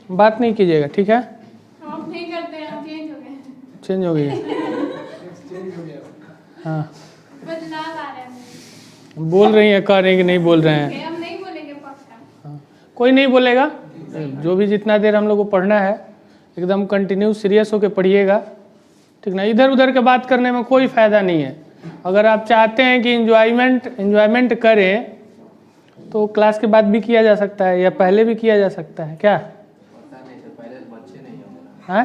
बात नहीं कीजिएगा, ठीक है? आप नहीं करते हैं, आप चेंज हो गए। चेंज हो गई है। हाँ बदलाव आ रहे हैं। बोल रही हैं, कह रही हैं कि नहीं बोल रहे हैं। हम नहीं बोलेंगे पक्का। हाँ कोई नहीं बोलेगा, जो भी जितना देर हम लोग को पढ़ना है एकदम कंटिन्यू सीरियस होकर पढ़िएगा, ठीक ना? इधर उधर के बात करने में कोई फ़ायदा नहीं है। अगर आप चाहते हैं कि इन्जॉयमेंट करें तो क्लास के बाद भी किया जा सकता है या पहले भी किया जा सकता है। क्या पता नहीं सर, पहले बच्चे नहीं होंगे है?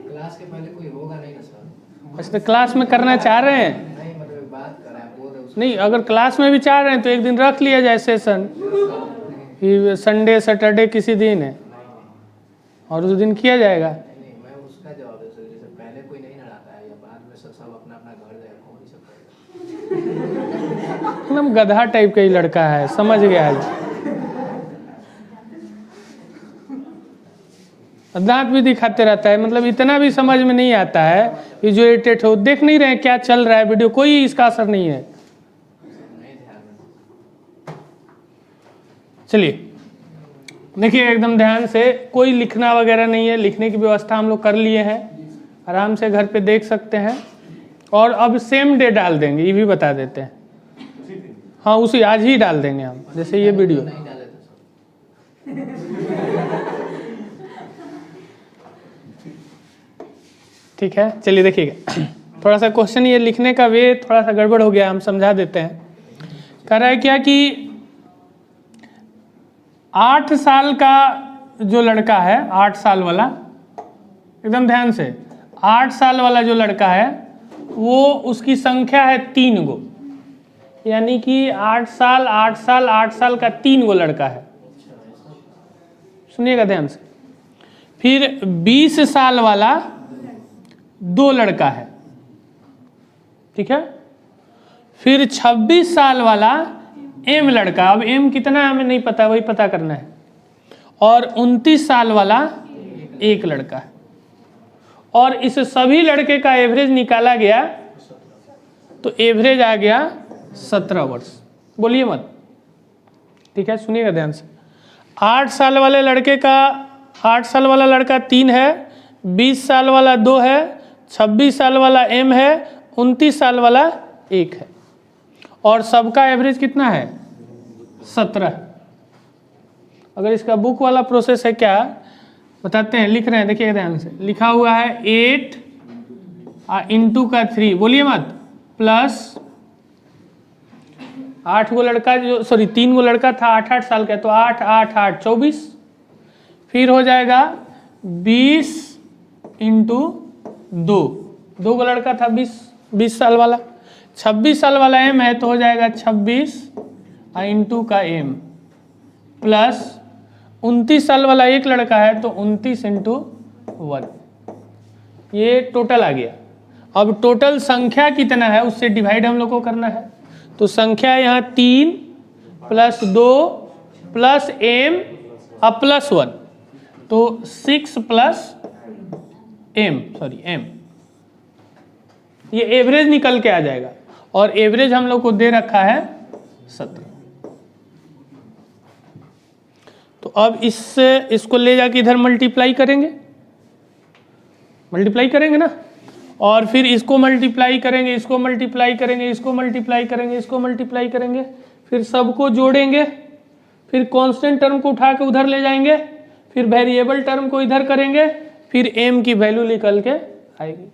क्लास के पहले कोई होगा नहीं ना सर। अच्छा तो क्लास में करना चाह रहे हैं? नहीं मतलब बात कर रहे हैं, बोल रहे नहीं, अगर क्लास में भी चाह रहे हैं तो एक दिन रख लिया जाए सेशन, कि संडे सैटरडे किसी दिन है और उस दिन किया जाएगा। नहीं, मैं उसका जवाब दे सर, जैसे पहले कोई नहीं लड़ाता है या बाद में सब अपना अपना घर जाए, कौन ही सब करेगा। एकदम गधा टाइप का ही लड़का है, समझ गया है। दांत भी दिखाते रहता है, मतलब इतना भी समझ में नहीं आता है कि जो इरिटेट हो। देख नहीं रहे क्या चल रहा है वीडियो, कोई इसका असर नहीं है। नहीं ध्यान में। चलिए देखिए एकदम ध्यान से, कोई लिखना वगैरह नहीं है, लिखने की व्यवस्था हम लोग कर लिए हैं, आराम से घर पे देख सकते हैं। और अब सेम डे डाल देंगे, ये भी बता देते हैं। हाँ उसी आज ही डाल देंगे हम, जैसे ये वीडियो। नहीं डाले थे सर। ठीक है चलिए देखिएगा, थोड़ा सा क्वेश्चन ये लिखने का वे थोड़ा सा गड़बड़ हो गया, हम समझा देते हैं। कह रहा है क्या कि 8 साल का जो लड़का है, 8 साल वाला, एकदम ध्यान से, 8 साल वाला जो लड़का है वो उसकी संख्या है 3 गो, यानी कि 8 साल 8 साल 8 साल का 3 गो लड़का है। सुनिएगा ध्यान से। फिर 20 साल वाला 2 लड़का है, ठीक है? फिर 26 साल वाला M लड़का, अब M कितना है हमें नहीं पता, वही पता करना है। और 29 साल वाला 1 लड़का है। और इस सभी लड़के का एवरेज निकाला गया तो एवरेज आ गया 17 वर्ष। बोलिए मत, ठीक है? सुनिएगा ध्यान से। 8 साल वाले लड़के का, 8 साल वाला लड़का 3 है, 20 साल वाला 2 है, 26 साल वाला M है, 29 साल वाला 1 है। और सबका एवरेज कितना है? 17। अगर इसका बुक वाला प्रोसेस है क्या बताते हैं, लिख रहे हैं, देखिए ध्यान से। लिखा हुआ है 8 इंटू का 3, बोलिए मत, प्लस 8 गो लड़का, जो सॉरी 3 गो लड़का था 8-8 साल का, तो 8 8 8 24। फिर हो जाएगा 20 इंटू 2 गो लड़का था 20 साल वाला। 26 साल वाला M है तो हो जाएगा 26 इंटू का M, प्लस 29 साल वाला 1 लड़का है तो 29 इंटू 1। ये टोटल आ गया। अब टोटल संख्या कितना है उससे डिवाइड हम लोग को करना है। तो संख्या यहाँ 3 प्लस 2 प्लस M अब प्लस 1, तो 6 प्लस M, ये एवरेज निकल के आ जाएगा। और एवरेज हम लोग को दे रखा है 17। तो अब इसको ले जाके इधर मल्टीप्लाई करेंगे ना, और फिर इसको मल्टीप्लाई करेंगे, इसको मल्टीप्लाई करेंगे, इसको मल्टीप्लाई करेंगे, इसको मल्टीप्लाई करेंगे, फिर सबको जोड़ेंगे, फिर कांस्टेंट टर्म को उठा के उधर ले जाएंगे, फिर वेरिएबल टर्म को इधर करेंगे, फिर M की वैल्यू निकल के आएगी।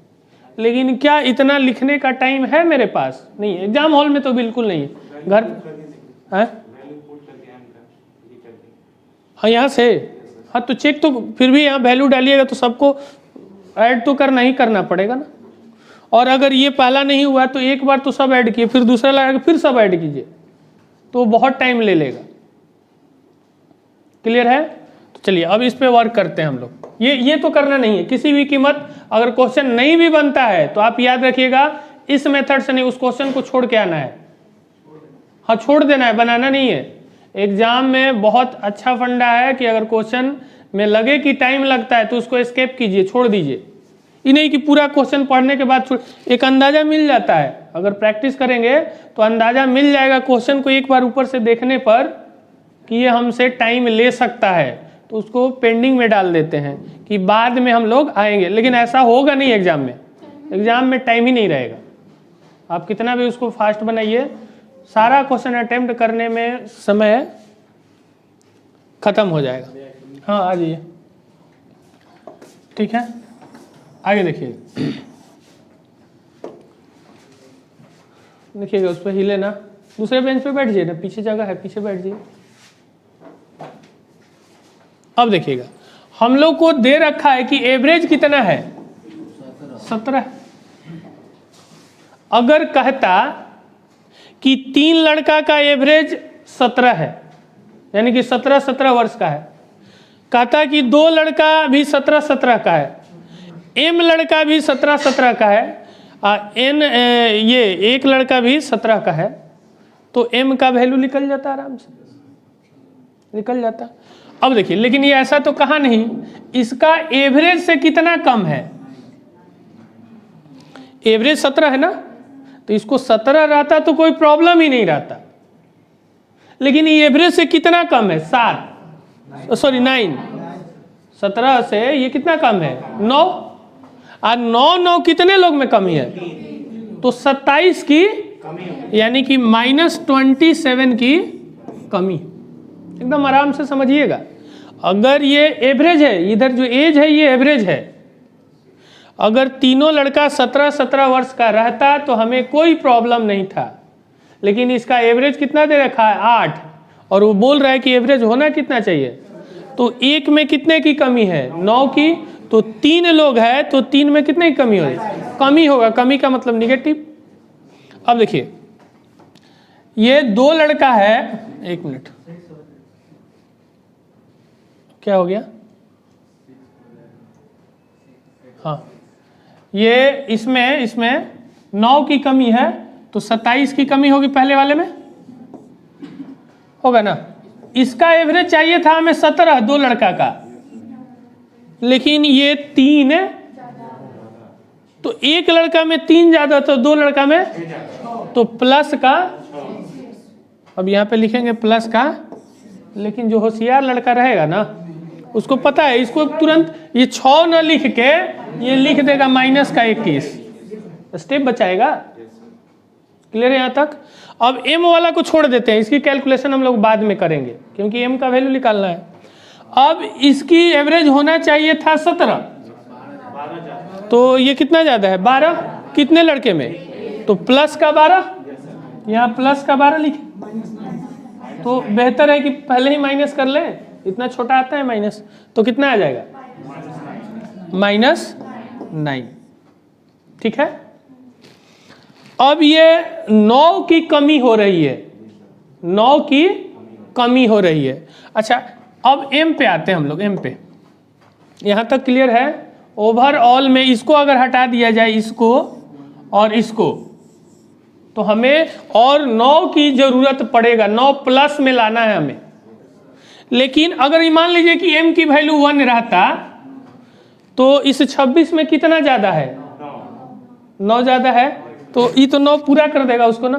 लेकिन क्या इतना लिखने का टाइम है मेरे पास? नहीं, एग्जाम हॉल में तो बिल्कुल नहीं है। घर है हाँ यहाँ से, हाँ तो चेक तो फिर भी यहाँ वैल्यू डालिएगा तो सबको ऐड तो करना ही करना पड़ेगा ना। और अगर ये पहला नहीं हुआ तो एक बार तो सब ऐड किए, फिर दूसरा लगाकर फिर सब ऐड कीजिए, तो बहुत टाइम ले लेगा। क्लियर है? तो चलिए अब इस पे वर्क करते हैं हम लोग। ये तो करना नहीं है किसी भी कीमत। अगर क्वेश्चन नहीं भी बनता है तो आप याद रखिएगा इस मेथड से नहीं, उस क्वेश्चन को छोड़ के आना है। हाँ छोड़ देना है, बनाना नहीं है। एग्जाम में बहुत अच्छा फंडा है कि अगर क्वेश्चन में लगे कि टाइम लगता है तो उसको एस्केप कीजिए, छोड़ दीजिए। ये नहीं कि पूरा क्वेश्चन पढ़ने के बाद एक अंदाजा मिल जाता है। अगर प्रैक्टिस करेंगे तो अंदाजा मिल जाएगा क्वेश्चन को एक बार ऊपर से देखने पर कि ये हमसे टाइम ले सकता है। तो उसको पेंडिंग में डाल देते हैं कि बाद में हम लोग आएंगे, लेकिन ऐसा होगा नहीं एग्जाम में। एग्जाम में टाइम ही नहीं रहेगा, आप कितना भी उसको फास्ट बनाइए, सारा क्वेश्चन अटेम्प्ट करने में समय खत्म हो जाएगा। हाँ आ जाइए, ठीक है आगे देखिए, देखिएगा उस पर हिले ना, दूसरे बेंच पे बैठ जाइए ना, पीछे जगह है, पीछे बैठ जाइए। अब देखिएगा, हम लोग को दे रखा है कि एवरेज कितना है 17। अगर कहता कि 3 लड़का का एवरेज 17 है, यानी कि 17 वर्ष का है, कहता कि 2 लड़का भी 17 का है, m लड़का भी 17 का है, n ये एक लड़का भी 17 का है, तो m का वैल्यू निकल जाता, आराम से निकल जाता। अब देखिए, लेकिन ये ऐसा तो कहा नहीं, इसका एवरेज से कितना कम है, एवरेज 17 है ना, तो इसको 17 रहता तो कोई प्रॉब्लम ही नहीं रहता, लेकिन ये एवरेज से कितना कम है 9। 17 से ये कितना कम है 9, और 9 कितने लोग में कमी है, तो 27 की, यानी कि -27 की कमी। एकदम आराम से समझिएगा, अगर ये एवरेज है, इधर जो एज है ये एवरेज है, अगर तीनों लड़का 17 वर्ष का रहता तो हमें कोई प्रॉब्लम नहीं था, लेकिन इसका एवरेज कितना दे रखा है 8, और वो बोल रहा है कि एवरेज होना कितना चाहिए, तो 1 में कितने की कमी है 9 की, तो 3 लोग है तो 3 में कितने की कमी होगी, कमी होगा, कमी का मतलब निगेटिव। अब देखिए, ये 2 लड़का है, 1 मिनट क्या हो गया, हाँ ये इसमें 9 की कमी है, तो 27 की कमी होगी पहले वाले में, होगा ना। इसका एवरेज चाहिए था हमें 17 2 लड़का का, लेकिन ये 3, तो 1 लड़का में 3 ज्यादा, तो 2 लड़का में, तो प्लस का, अब यहाँ पे लिखेंगे प्लस का, लेकिन जो होशियार लड़का रहेगा ना उसको पता है, इसको तुरंत ये 6 न लिख के ये लिख देगा -21, स्टेप बचाएगा। क्लियर है यहाँ तक। अब m वाला को छोड़ देते हैं, इसकी कैलकुलेशन हम लोग बाद में करेंगे, क्योंकि m का वैल्यू निकालना है। अब इसकी एवरेज होना चाहिए था 17, तो ये कितना ज़्यादा है 12, कितने लड़के में, तो प्लस का 12, यहाँ प्लस का 12 लिखे, तो बेहतर है कि पहले ही माइनस कर लें, इतना छोटा आता है माइनस, तो कितना आ जाएगा -9, ठीक है। अब ये 9 की कमी हो रही है, 9 की कमी हो रही है। अच्छा अब m पे आते हैं हम लोग, m पे, यहाँ तक क्लियर है। ओवरऑल में इसको अगर हटा दिया जाए, इसको और इसको, तो हमें और 9 की जरूरत पड़ेगा, 9 प्लस में लाना है हमें। लेकिन अगर ये मान लीजिए कि m की वैल्यू 1 रहता, तो इस 26 में कितना ज़्यादा है 9 ज़्यादा है, तो ये तो 9 पूरा कर देगा उसको ना।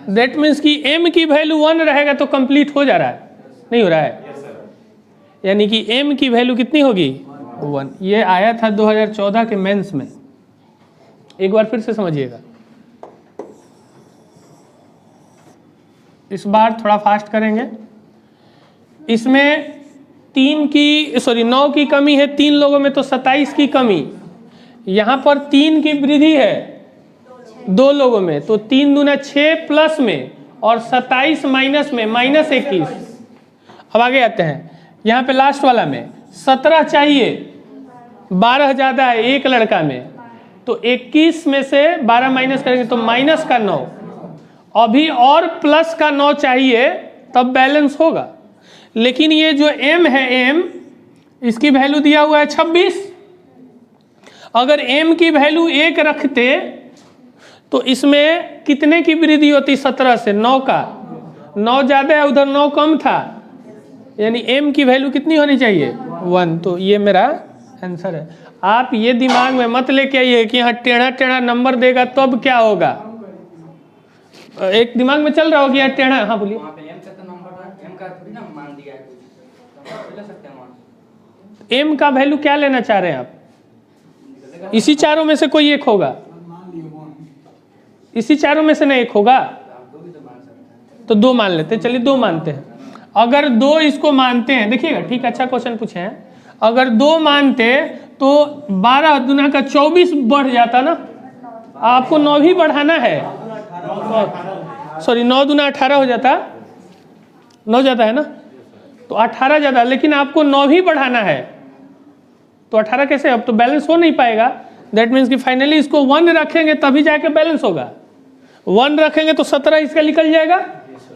दैट मीन्स कि m की वैल्यू 1 रहेगा तो कंप्लीट हो जा रहा है, नहीं हो रहा है, यानी कि m की वैल्यू कितनी होगी 1। ये आया था 2014 के मेंस में, एक बार फिर से समझिएगा। इस बार थोड़ा फास्ट करेंगे। इसमें 9 की कमी है 3 लोगों में, तो 27 की कमी, यहाँ पर 3 की वृद्धि है 2 लोगों में, तो 3 दूना 6 प्लस में, और 27 माइनस में -21। अब आगे आते हैं, यहाँ पे लास्ट वाला में 17 चाहिए, 12 ज़्यादा है एक लड़का में, तो 21 में से 12 माइनस करेंगे तो माइनस का 9, अभी और प्लस का 9 चाहिए तब बैलेंस होगा। लेकिन ये जो m है, m इसकी वैल्यू दिया हुआ है 26, अगर m की वैल्यू 1 रखते तो इसमें कितने की वृद्धि होती 17 से 9 का, 9 ज़्यादा है उधर 9 कम था, यानी m की वैल्यू कितनी होनी चाहिए 1। तो ये मेरा आंसर है। आप ये दिमाग में मत लेके आइए कि यहाँ टेढ़ा टेढ़ा नंबर देगा तब क्या होगा, एक दिमाग में चल रहा हो कि यार टेढ़ा, हाँ बोलिए। वहाँ पे m का तो नंबर m का थोड़ी ना मान दिया है कुछ, तो ले सकते हैं वहाँ। m का वैल्यू क्या लेना चाह रहे हैं आप? इसी चारों में से कोई एक होगा, इसी चारों में से ना एक होगा, तो 2 मान लेते हैं। चलिए 2 मानते हैं। अगर 2 इसको मानते हैं, देखिएगा ठीक, अच्छा क्वेश्चन पूछे हैं। अगर 2 मानते तो 12 दूना का 24 बढ़ जाता ना, आपको 9 भी बढ़ाना है, सॉरी 9 दूना 18 हो जाता, 9 जाता है ना, तो 18 जाता, लेकिन आपको 9 भी बढ़ाना है, तो 18 कैसे? अब तो बैलेंस हो नहीं पाएगा। दैट मीन्स कि फाइनली इसको 1 रखेंगे तभी जाके बैलेंस होगा। 1 रखेंगे तो 17 इसका निकल जाएगा,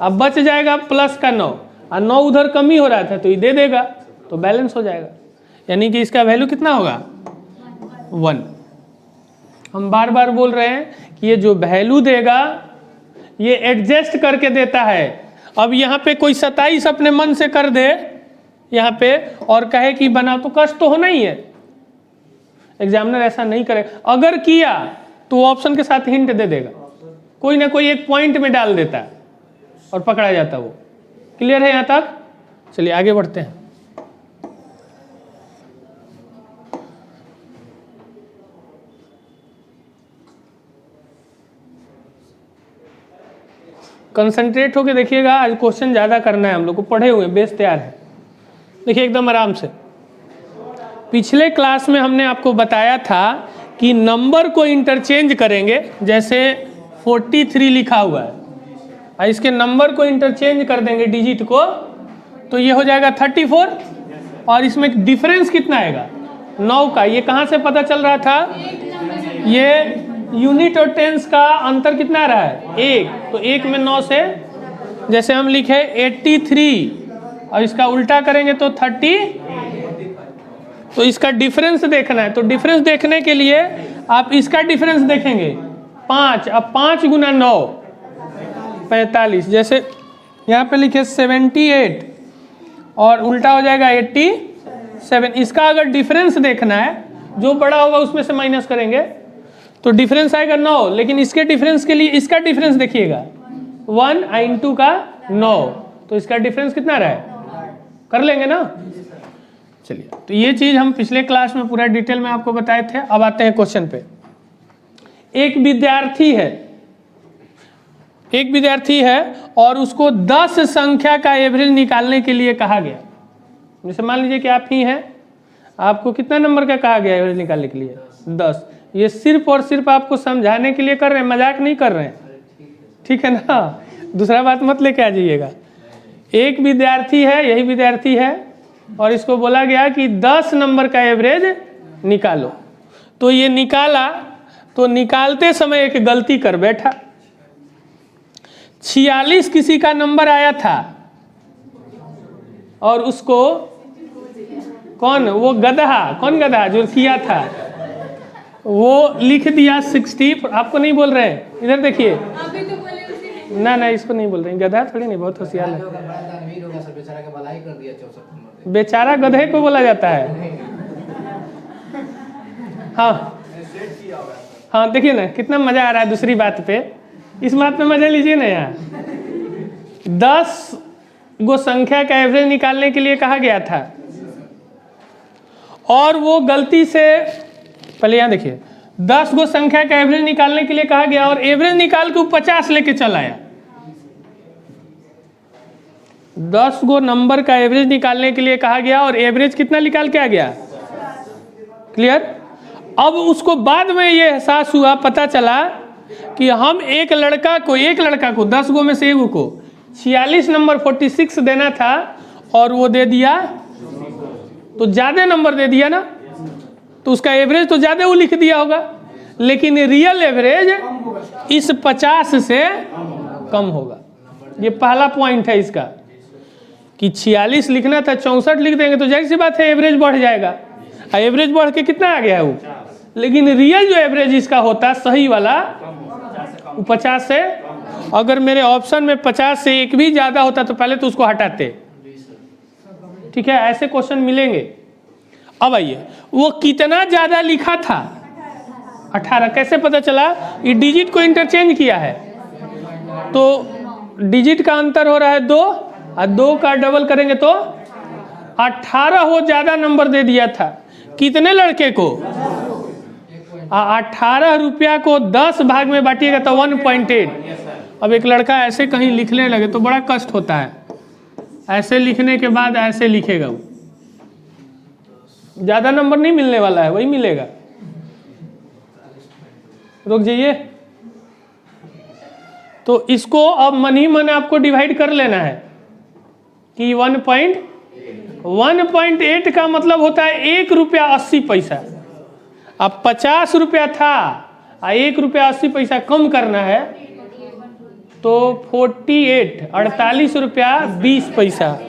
अब बच जाएगा प्लस का 9, और 9 उधर कम ही हो रहा था तो ये दे देगा, तो बैलेंस हो जाएगा। यानी कि इसका वैल्यू कितना होगा? 1। हम बार बार बोल रहे हैं कि ये जो वैल्यू देगा ये एडजस्ट करके देता है। अब यहाँ पे कोई 27 अपने मन से कर दे यहाँ पे और कहे कि बना, तो कष्ट तो होना ही है। एग्जामिनर ऐसा नहीं करे, अगर किया तो ऑप्शन के साथ हिंट दे देगा, कोई ना कोई एक पॉइंट में डाल देता है और पकड़ा जाता है वो। क्लियर है यहाँ तक? चलिए आगे बढ़ते हैं। कंसंट्रेट होके देखिएगा, आज क्वेश्चन ज़्यादा करना है हम लोग को, पढ़े हुए बेस तैयार है। देखिए एकदम आराम से। पिछले क्लास में हमने आपको बताया था कि नंबर को इंटरचेंज करेंगे, जैसे 43 लिखा हुआ है, और इसके नंबर को इंटरचेंज कर देंगे डिजिट को, तो ये हो जाएगा 34, और इसमें डिफरेंस कितना आएगा? 9 का। ये कहाँ से पता चल रहा था? ये यूनिट और टेंस का अंतर कितना आ रहा है? 1, तो 1 में 9 से, जैसे हम लिखे 83 और इसका उल्टा करेंगे तो 30, तो इसका डिफरेंस देखना है। तो डिफरेंस देखने के लिए आप इसका डिफरेंस देखेंगे 5, अब 5 गुना 9 45, जैसे यहाँ पे लिखे 78 और उल्टा हो जाएगा 87। इसका अगर डिफरेंस देखना है, जो बड़ा होगा उसमें से माइनस करेंगे तो डिफरेंस आएगा 9, लेकिन इसके डिफरेंस के लिए इसका डिफरेंस देखिएगा 1 × का 9, तो इसका डिफरेंस कितना रहा है? कर लेंगे ना। चलिए, तो ये चीज हम पिछले क्लास में पूरा डिटेल में आपको बताए थे। अब आते हैं क्वेश्चन पे। एक विद्यार्थी है और उसको 10 संख्या का एवरेज निकालने के लिए कहा गया। जैसे मान लीजिए कि आप ही हैं, आपको कितना नंबर का कहा गया एवरेज निकालने के लिए? 10। ये सिर्फ और सिर्फ आपको समझाने के लिए कर रहे हैं, मजाक नहीं कर रहे हैं, ठीक है ना? दूसरा बात मत लेके आ जाइएगा। एक विद्यार्थी है, यही विद्यार्थी है, और इसको बोला गया कि 10 नंबर का एवरेज निकालो। तो ये निकाला, तो निकालते समय एक गलती कर बैठा। 46 किसी का नंबर आया था और उसको कौन, वो गधा, कौन गधा जो किया था, वो लिख दिया 60। आपको नहीं बोल रहे हैं, इधर देखिए। अभी तो बोले उसी ने। ना इसको नहीं बोल रहे हैं, गधा थोड़ी नहीं, बहुत होशियार है। बेचारा गधे को बोला जाता है। हाँ देखिए ना कितना मजा आ रहा है। दूसरी बात पे, इस बात पे मजा लीजिए ना। यहाँ 10 गो संख्या का एवरेज निकालने के लिए कहा गया था और वो गलती से, पहले यहाँ देखिए, 10 गो संख्या का एवरेज निकालने के लिए कहा गया और एवरेज निकाल के वो 50 लेके चल आया। 10 गो नंबर का एवरेज निकालने के लिए कहा गया और एवरेज कितना निकाल के आ गया? क्लियर? अब उसको बाद में ये एहसास हुआ, पता चला कि हम एक लड़का को 10 गो में से एक को 46 नंबर 46 देना था और वो दे दिया, तो ज्यादा नंबर दे दिया ना, तो उसका एवरेज तो ज्यादा वो लिख दिया होगा, लेकिन रियल एवरेज इस 50 से कम होगा। ये पहला पॉइंट है इसका कि 46 लिखना था, 64 लिख देंगे तो जाहिर सी बात है एवरेज बढ़ जाएगा। एवरेज बढ़ के कितना आ गया है वो, लेकिन रियल जो एवरेज इसका होता सही वाला वो 50 से, अगर मेरे ऑप्शन में 50 से एक भी ज्यादा होता तो पहले तो उसको हटाते। ठीक है, ऐसे क्वेश्चन मिलेंगे। अब आइए, वो कितना ज्यादा लिखा था? 18। कैसे पता चला? ये डिजिट को इंटरचेंज किया है, तो डिजिट का अंतर हो रहा है 2 और 2 का डबल करेंगे तो 18 वो ज्यादा नंबर दे दिया था। कितने लड़के को? 18 रुपया को 10 भाग में बांटिएगा तो 1.8। अब एक लड़का ऐसे कहीं लिखने लगे तो बड़ा कष्ट होता है, ऐसे लिखने के बाद ऐसे लिखेगा, वो ज्यादा नंबर नहीं मिलने वाला है, वही मिलेगा। रुक जाइए, तो इसको अब मन ही मन आपको डिवाइड कर लेना है कि 1.8 का मतलब होता है 1 रुपया 80 पैसा। अब 50 रुपया था, 1 रुपया 80 पैसा कम करना है तो 48 रुपया 20 पैसा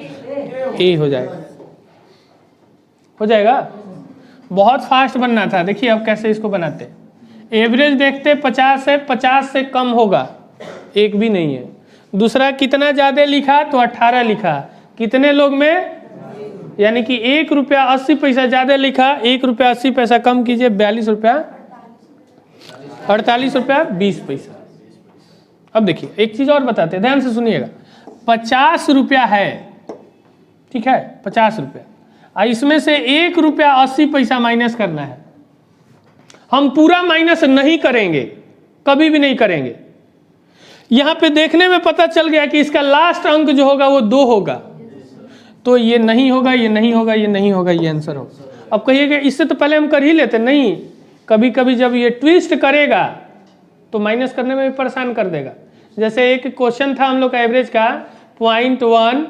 ये हो जाएगा। हो जाएगा। बहुत फास्ट बनना था। देखिए अब कैसे इसको बनाते। एवरेज देखते 50 है, 50 से कम होगा, एक भी नहीं है। दूसरा कितना ज़्यादा लिखा तो 18 लिखा, कितने लोग में, यानी कि 1 रुपया 80 पैसा ज़्यादा लिखा, 1 रुपया 80 पैसा कम कीजिए, 48 रुपया 48 रुपया 20 पैसा। अब देखिए एक चीज़ और बताते हैं, ध्यान से सुनिएगा। 50 रुपया है, ठीक है, 50 रुपया, इसमें से 1 रुपया 80 पैसा माइनस करना है। हम पूरा माइनस नहीं करेंगे, कभी भी नहीं करेंगे। यहाँ पे देखने में पता चल गया कि इसका लास्ट अंक जो होगा वो 2 होगा, तो ये नहीं होगा, ये नहीं होगा, ये नहीं होगा, ये आंसर होगा। अब कहिएगा इससे तो पहले हम कर ही लेते, नहीं, कभी कभी जब ये ट्विस्ट करेगा तो माइनस करने में भी परेशान कर देगा। जैसे एक क्वेश्चन था हम लोग का एवरेज का 0.1,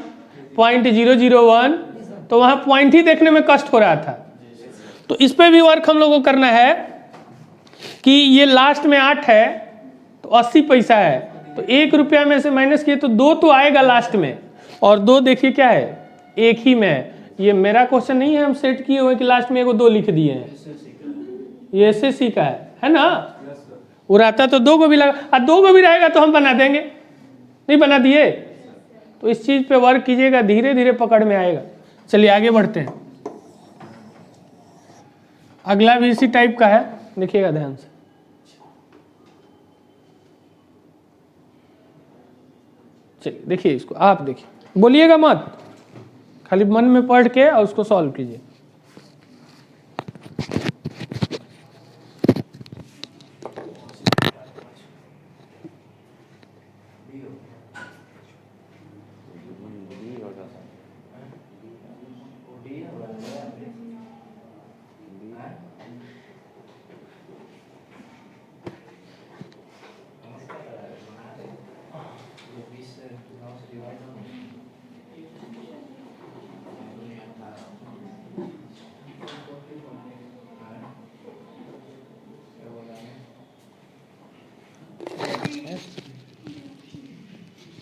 0.001, तो वहाँ पॉइंट ही देखने में कष्ट हो रहा था। तो इस पे भी वर्क हम लोगों को करना है कि ये लास्ट में 8 है तो 80 पैसा है, तो 1 रुपया में से माइनस किए तो 2 तो आएगा लास्ट में, और 2 देखिए क्या है, एक ही में। ये मेरा क्वेश्चन नहीं है, हम सेट किए हुए कि लास्ट में एगो 2 लिख दिए हैं, ये एसएससी का है ना। वो रहता तो 2 को भी लगा, 2 को भी रहेगा तो हम बना देंगे, नहीं बना दिए। तो इस चीज पे वर्क कीजिएगा, धीरे धीरे पकड़ में आएगा। चलिए आगे बढ़ते हैं। अगला भी इसी टाइप का है, देखिएगा ध्यान से। चलिए देखिए इसको, आप देखिए, बोलिएगा मत, खाली मन में पढ़ के और उसको सॉल्व कीजिए।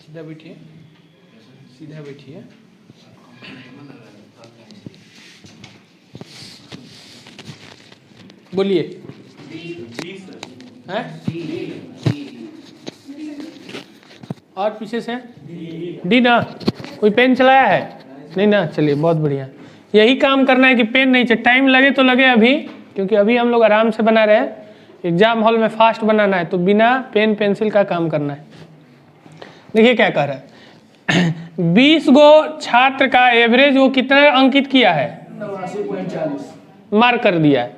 सीधा बैठिए, सीधा बैठिए। बोलिए। हैं? और पीछे से डी ना, कोई पेन चलाया है? नहीं ना, चलिए बहुत बढ़िया। यही काम करना है कि पेन नहीं चाहिए, टाइम लगे तो लगे अभी, क्योंकि अभी हम लोग आराम से बना रहे हैं। एग्जाम हॉल में फास्ट बनाना है तो बिना पेन पेंसिल का काम करना है। देखिए क्या कह रहा है, 20 गो छात्र का एवरेज वो कितना अंकित किया है, 89.40 मार्क कर दिया है।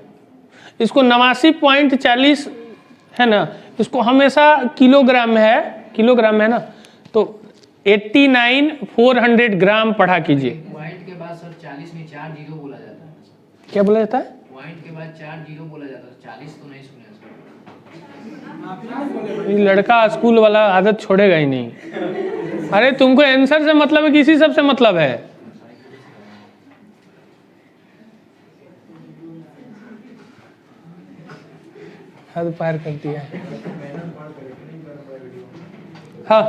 इसको 89.40 है ना, इसको हमेशा किलोग्राम में है, किलोग्राम में है ना, तो 89,400 ग्राम पढ़ा कीजिए। पॉइंट के बाद सर 40 नहीं 4 जीरो बोला जाता है। क्या बोला जाता है? पॉइंट के बाद 4 जीरो बोला जाता है, 40 तो नहीं सुने सर। ये लड़का स्कूल वाला आदत छोड़ेगा ही नहीं। अरे तुमको आंसर से मतलब है, किसी सब से मतलब है। हद पार कर दिया है। हाँ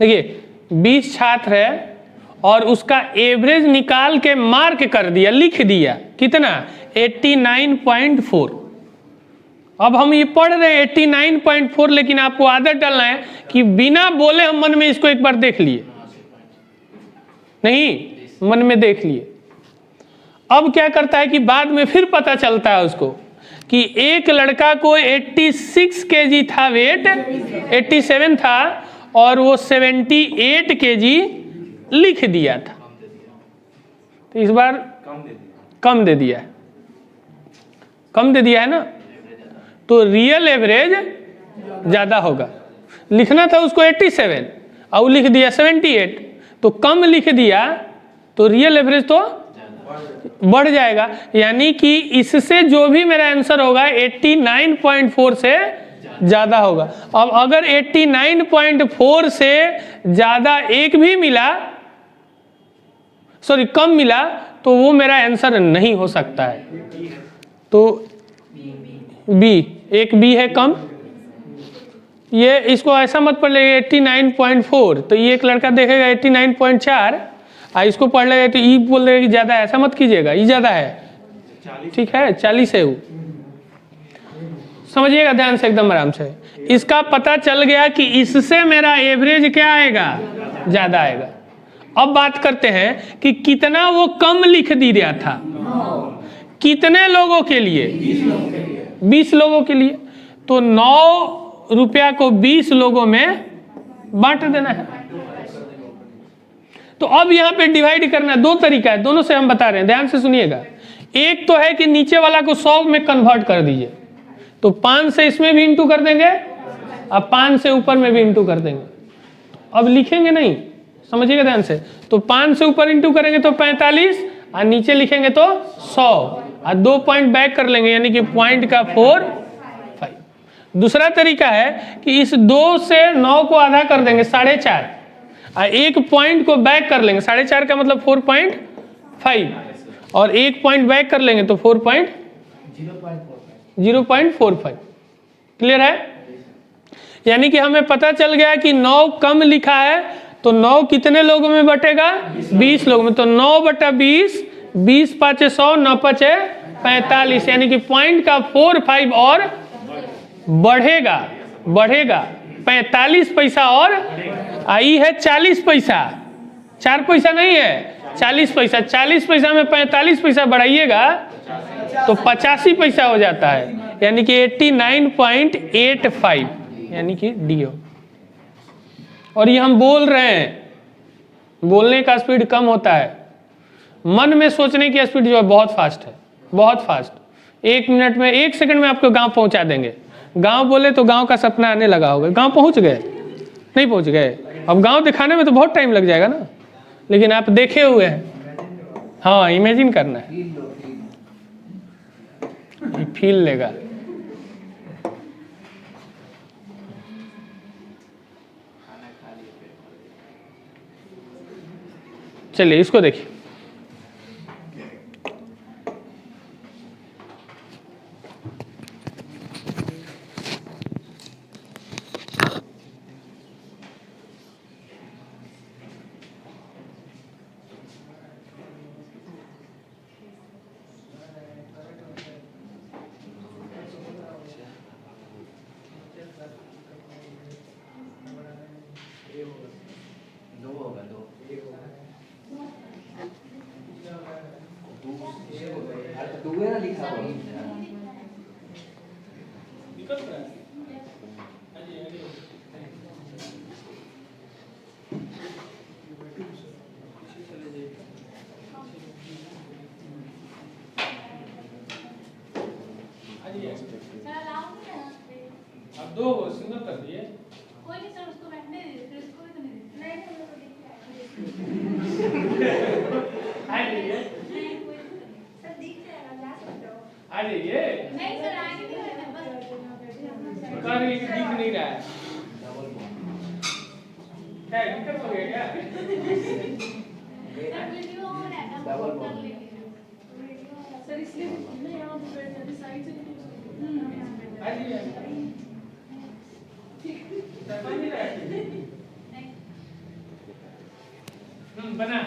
देखिए 20 छात्र है और उसका एवरेज निकाल के मार्क कर दिया, लिख दिया कितना, 89.4। अब हम ये पढ़ रहे हैं 89.4, लेकिन आपको आदत डालना है कि बिना बोले हम मन में इसको एक बार देख लिए, नहीं मन में देख लिए। अब क्या करता है कि बाद में फिर पता चलता है उसको कि एक लड़का को 86 केजी था वेट, 87 था और वो 78 केजी लिख दिया था। तो इस बार कम दे दिया है, कम दे दिया है ना, तो रियल एवरेज ज़्यादा होगा। लिखना था उसको 87 और लिख दिया 78, तो कम लिख दिया तो रियल एवरेज तो बढ़ जाएगा। यानी कि इससे जो भी मेरा आंसर होगा 89.4 से ज़्यादा होगा। अब अगर 89.4 से ज़्यादा एक भी मिला, सॉरी कम मिला, तो वो मेरा आंसर नहीं हो सकता है। तो बी, एक बी है कम। ये इसको ऐसा मत पढ़ लेगा 89.4, तो ये एक लड़का देखेगा 89.4 और इसको पढ़ लेगा तो ई बोल देगा कि ज़्यादा है। ऐसा मत कीजिएगा, ई ज़्यादा है, ठीक है 40 है वो। समझिएगा ध्यान से, एकदम आराम से। इसका पता चल गया कि इससे मेरा एवरेज क्या आएगा, ज़्यादा आएगा। अब बात करते हैं कि कितना वो कम लिख दिया था, कितने लोगों के लिए, 20 लोगों के लिए। तो 9 रुपया को 20 लोगों में बांट देना है। तो अब यहाँ पे डिवाइड करना, दो तरीका है, दोनों से हम बता रहे हैं, ध्यान से सुनिएगा। एक तो है कि नीचे वाला को 100 में कन्वर्ट कर दीजिए, तो 5 से इसमें भी इंटू कर देंगे, अब 5 से ऊपर में भी इंटू कर देंगे। अब लिखेंगे नहीं, समझिएगा ध्यान से। तो 5 से ऊपर इंटू करेंगे तो 45 और नीचे लिखेंगे तो 100 और 2 पॉइंट बैक कर लेंगे, यानी कि पॉइंट का 4, 5। दूसरा तरीका है कि इस 2 से 9 को आधा कर देंगे 4.5 और एक पॉइंट को बैक कर लेंगे, 4.5 का मतलब 4.5 और एक पॉइंट बैक कर लेंगे तो 0.45। क्लियर है? यानी कि हमें पता चल गया कि 9 कम लिखा है, तो 9 कितने लोगों में बटेगा, 20 लोगों में। तो 9/20, 20 5 100, 9 5 45, यानी कि पॉइंट का 4, 5 और बढ़ेगा 45 पैसा और आई है 40 पैसा, 4 पैसा नहीं है, 40 पैसा। 40 पैसा में 45 पैसा बढ़ाइएगा तो 85 पैसा हो जाता है, यानी कि 89.85, यानी कि डी हो। और ये हम बोल रहे हैं, बोलने का स्पीड कम होता है, मन में सोचने की स्पीड जो है बहुत फास्ट है, बहुत फास्ट। 1 मिनट में, 1 सेकंड में आपको गांव पहुंचा देंगे। गांव बोले तो गांव का सपना आने लगा होगा। गांव पहुंच गए? नहीं पहुंच गए। अब गांव दिखाने में तो बहुत टाइम लग जाएगा ना, लेकिन आप देखे हुए हैं। हाँ, इमेजिन करना है, फील लेगा। चलिए इसको देखिए। अब 2 सिंगल कर दिए, कोई नहीं सर, उसको बैठने दीजिए, फिर उसको भी तो नहीं दीजिए। नहीं आ जाइए, सर दिख जाएगा, ला सकते हो। आ जाइए। नहीं सर, आगे नहीं रहना, बस कर ये दिख नहीं रहा है, क्या दिक्कत हो गया क्या? सर वीडियो ऑन है ना, डबल कर बॉन्ड। लेंगे सर इसलिए नहीं यहाँ पे बैठ जाते, साइड से नहीं आ जाइए। समझ नहीं रहा है? बना।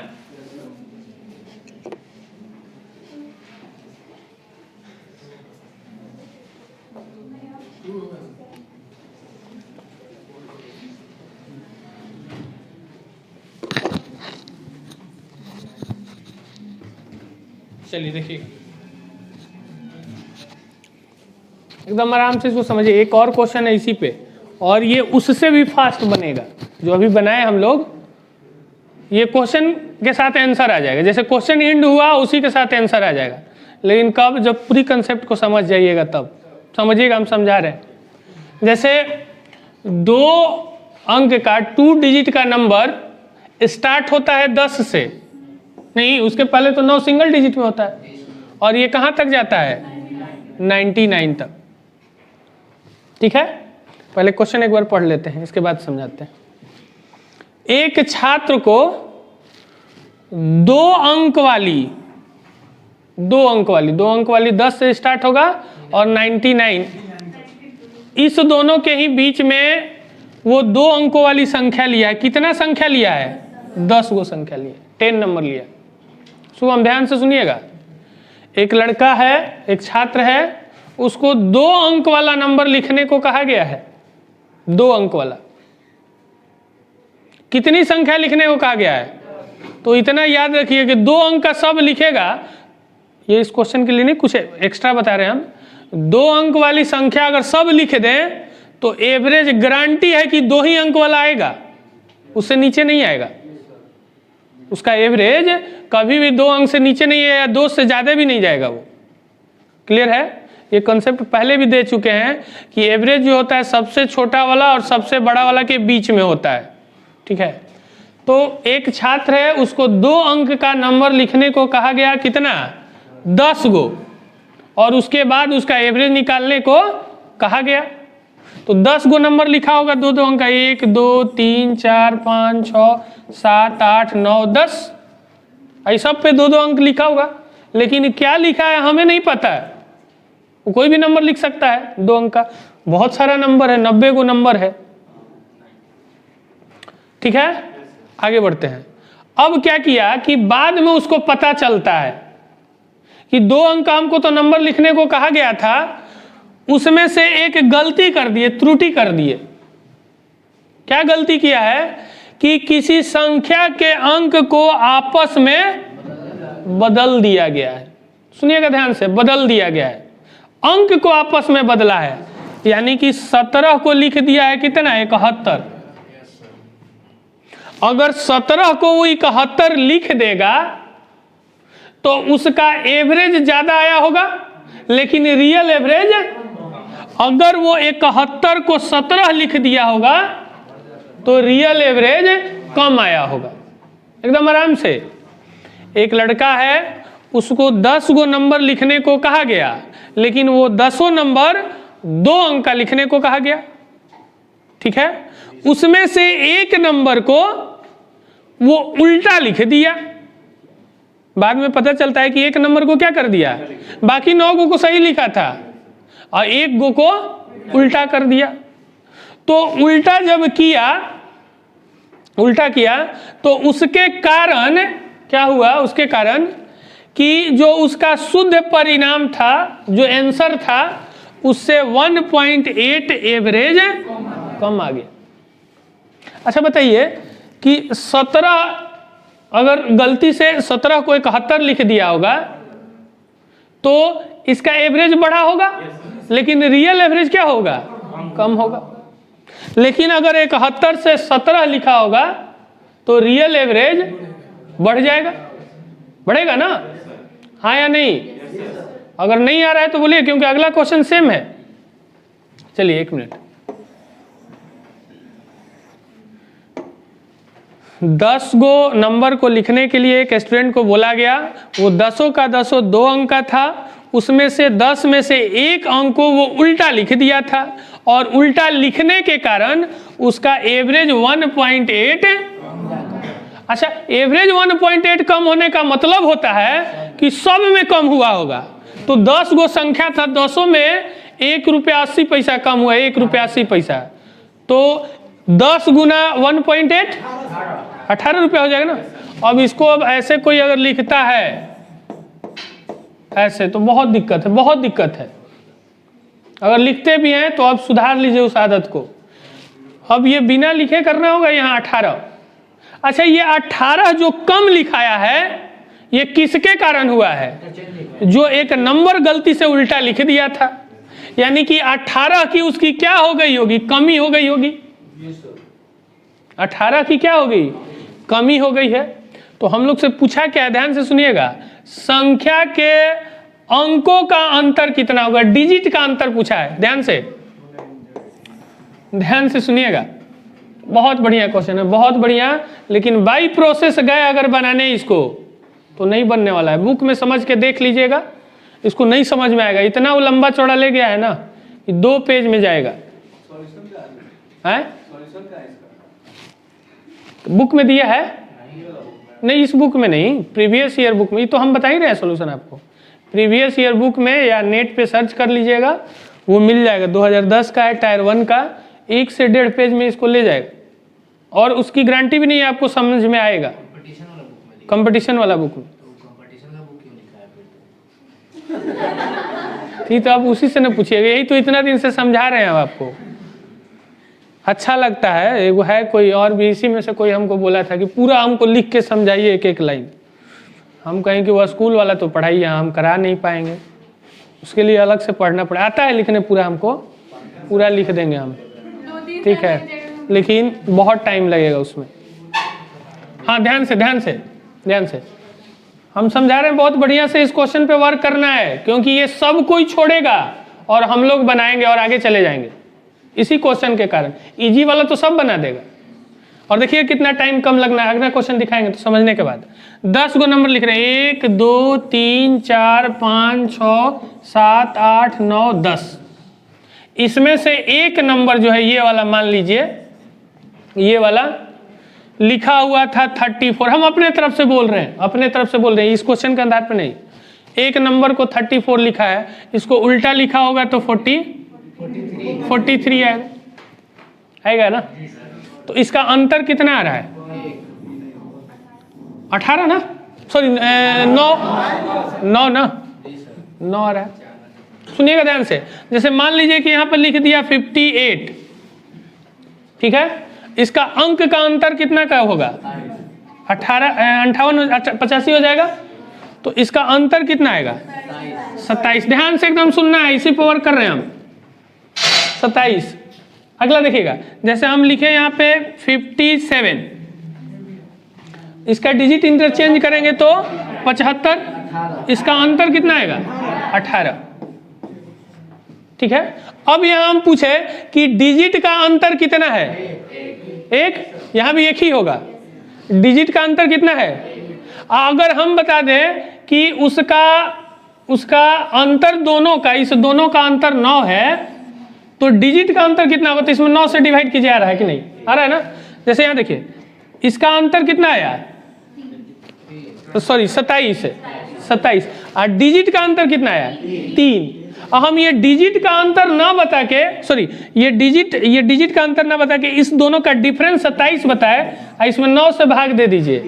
चलिए देखिए, एकदम आराम से इसको समझिए। एक और क्वेश्चन है इसी पे, और ये उससे भी फास्ट बनेगा जो अभी बनाए हम लोग। ये क्वेश्चन के साथ आंसर आ जाएगा, जैसे क्वेश्चन एंड हुआ उसी के साथ आंसर आ जाएगा। लेकिन कब, जब पूरी कंसेप्ट को समझ जाइएगा तब समझिएगा, हम समझा रहे हैं। जैसे 2 अंक का 2 डिजिट का नंबर स्टार्ट होता है 10 से, नहीं उसके पहले तो 9 सिंगल डिजिट में होता है, और ये कहाँ तक जाता है 99 तक। ठीक है, पहले क्वेश्चन एक बार पढ़ लेते हैं, इसके बाद समझाते हैं। एक छात्र को 2 अंक वाली 10 से स्टार्ट होगा और 99, इस दोनों के ही बीच में वो 2 अंकों वाली संख्या लिया है। कितना संख्या लिया है? 10 गो संख्या लिया, 10 नंबर लिया। सुबह ध्यान से सुनिएगा, एक लड़का है, एक छात्र है, उसको 2 अंक वाला नंबर लिखने को कहा गया है। 2 अंक वाला, कितनी संख्या लिखने को कहा गया है? तो इतना याद रखिए कि 2 अंक का सब लिखेगा, ये इस क्वेश्चन के लिए नहीं, कुछ एक्स्ट्रा बता रहे हैं हम। 2 अंक वाली संख्या अगर सब लिख दें तो एवरेज गारंटी है कि 2 ही अंक वाला आएगा, उससे नीचे नहीं आएगा। उसका एवरेज कभी भी 2 अंक से नीचे नहीं है, या 2 से ज्यादा भी नहीं जाएगा वो। क्लियर है? ये कॉन्सेप्ट पहले भी दे चुके हैं कि एवरेज जो होता है सबसे छोटा वाला और सबसे बड़ा वाला के बीच में होता है। ठीक है, तो एक छात्र है, उसको 2 अंक का नंबर लिखने को कहा गया, कितना? 10 गो, और उसके बाद उसका एवरेज निकालने को कहा गया। तो 10 गो नंबर लिखा होगा 2-2 अंक का, 1 2 3 4 5 6 7 8 9 10, ऐसा सब पे 2-2 अंक लिखा होगा। लेकिन क्या लिखा है हमें नहीं पता है, वो कोई भी नंबर लिख सकता है 2 अंक का। बहुत सारा नंबर है, 90 गो नंबर है। ठीक है, आगे बढ़ते हैं। अब क्या किया कि बाद में उसको पता चलता है कि 2 अंक का हमको तो नंबर लिखने को कहा गया था, उसमें से एक गलती कर दिए, त्रुटि कर दिए। क्या गलती किया है कि किसी संख्या के अंक को आपस में बदल दिया गया है। सुनिएगा ध्यान से, बदल दिया गया है, अंक को आपस में बदला है। यानी कि 17 को लिख दिया है कितना? 71। अगर 17 को वो 71 लिख देगा तो उसका एवरेज ज्यादा आया होगा, लेकिन रियल एवरेज, अगर वो 71 को 17 लिख दिया होगा तो रियल एवरेज कम आया होगा। एकदम आराम से, एक लड़का है, उसको 10 गो नंबर लिखने को कहा गया, लेकिन वो 10 नंबर 2 अंक का लिखने को कहा गया। ठीक है, उसमें से एक नंबर को वो उल्टा लिख दिया। बाद में पता चलता है कि एक नंबर को क्या कर दिया, बाकी 9 गो को सही लिखा था और 1 गो को उल्टा कर दिया। तो उल्टा जब किया, उल्टा किया तो उसके कारण क्या हुआ? उसके कारण कि जो उसका शुद्ध परिणाम था, जो आंसर था, उससे 1.8 एवरेज कम आ गया। अच्छा बताइए कि 17, अगर गलती से 17 को 71 लिख दिया होगा तो इसका एवरेज बढ़ा होगा, लेकिन रियल एवरेज क्या होगा? कम होगा। लेकिन अगर 71 से 17 लिखा होगा तो रियल एवरेज बढ़ जाएगा, बढ़ेगा ना? हाँ या नहीं? अगर नहीं आ रहा है तो बोलिए, क्योंकि अगला क्वेश्चन सेम है। चलिए 1 मिनट। 10 गो नंबर को लिखने के लिए एक स्टूडेंट को बोला गया, वो 10 का 10 2 अंक का था, उसमें से 10 में से एक अंक को वो उल्टा लिख दिया था, और उल्टा लिखने के कारण उसका एवरेज 1.8। अच्छा, एवरेज 1.8 कम होने का मतलब होता है कि सब में कम हुआ होगा। तो 10 गो संख्या था, 10 में 1 रुपया 80 पैसा कम हुआ, 1 रुपया 80 पैसा, तो 10 गुना 1.8 18 रुपया हो जाएगा ना। अब इसको अब ऐसे कोई अगर लिखता है ऐसे, तो बहुत दिक्कत है, बहुत दिक्कत है। अगर लिखते भी हैं तो अब सुधार लीजिए उस आदत को। अब ये बिना लिखे करना होगा यहाँ 18। अच्छा, ये 18 जो कम लिखाया है, ये किसके कारण हुआ है? जो एक नंबर गलती से उल्टा लिख दिया था। यानी कि 18 की उसकी क्या हो गई होगी? कमी हो गई होगी। 18 की क्या हो गई? कमी हो गई है। तो हम लोग से पूछा क्या, ध्यान से सुनिएगा, संख्या के अंकों का अंतर कितना होगा, डिजिट का अंतर पूछा है। ध्यान से सुनिएगा, बहुत बढ़िया क्वेश्चन है, बहुत बढ़िया। लेकिन बाई प्रोसेस गए अगर बनाने इसको तो नहीं बनने वाला है। बुक में समझ के देख लीजिएगा, इसको नहीं समझ में आएगा। इतना वो लंबा चौड़ा ले गया है ना, 2 पेज में जाएगा। बुक में दिया है? नहीं, इस बुक में नहीं, प्रीवियस ईयर बुक में। ये तो हम बता ही रहे हैं सोल्यूशन आपको। प्रीवियस ईयर बुक में या नेट पे सर्च कर लीजिएगा, वो मिल जाएगा। 2010 का है, टायर 1 का, 1 से 1.5 पेज में इसको ले जाएगा। और उसकी गारंटी भी नहीं है आपको समझ में आएगा। कंपटीशन वाला बुक में ठीक, तो आप उसी से न पूछिएगा। यही तो इतना दिन से समझा रहे हैं हम आपको। अच्छा लगता है, वो है कोई और भी इसी में से कोई हमको बोला था कि पूरा हमको लिख के समझाइए एक एक लाइन। हम कहें कि वह स्कूल वाला तो पढ़ाई यहाँ हम करा नहीं पाएंगे, उसके लिए अलग से पढ़ना पड़ा। आता है लिखने पूरा, हमको पूरा लिख देंगे हम, ठीक है, लेकिन बहुत टाइम लगेगा उसमें। हाँ, ध्यान से हम समझा रहे हैं, बहुत बढ़िया से इस क्वेश्चन पे वर्क करना है, क्योंकि ये सब कोई छोड़ेगा और हम लोग बनाएंगे और आगे चले जाएंगे इसी क्वेश्चन के कारण। इजी वाला तो सब बना देगा। और देखिए कितना टाइम कम लगना है। अगला क्वेश्चन दिखाएंगे तो समझने के बाद 10 गो नंबर लिख रहे हैं, 1 2 3 4 5 6 7 8 9 10। इसमें से एक नंबर जो है ये वाला, मान लीजिए ये वाला लिखा हुआ था 34। हम अपने तरफ से बोल रहे हैं, इस क्वेश्चन के आधार पे नहीं। एक नंबर को 34 लिखा है, इसको उल्टा लिखा होगा तो 43 आएगा ना। तो इसका अंतर कितना आ रहा है, 18 ना, सॉरी 9 ना, 9 आ रहा है। सुनिएगा ध्यान से, जैसे मान लीजिए कि यहाँ पर लिख दिया 58, ठीक है, इसका अंक का अंतर कितना का होगा, 85 हो जाएगा। तो इसका अंतर कितना आएगा, 27। ध्यान से एकदम सुनना है, इसी पर वर्क कर रहे हैं हम। 27। अगला देखिएगा, जैसे हम लिखे यहाँ पे 57, इसका डिजिट इंटरचेंज करेंगे तो 75, इसका अंतर कितना आएगा, 18, ठीक है। अब यहाँ हम पूछे कि डिजिट का अंतर कितना है, 1, यहाँ भी 1 ही होगा। डिजिट का अंतर कितना है, अगर हम बता दें कि उसका अंतर दोनों का, इस दोनों का अंतर 9 है, तो डिजिट का अंतर कितना होगा, तो इसमें 9 से डिवाइड कीजिए, आ रहा है कि नहीं, आ रहा है ना। जैसे यहाँ देखिए, इसका अंतर कितना आया, सॉरी 27, और डिजिट का अंतर कितना आया, 3। हम ये डिजिट का अंतर ना बता के, सॉरी ये डिजिट का अंतर ना बता के इस दोनों का डिफरेंस 27 बताए, और इसमें 9 से भाग दे दीजिए,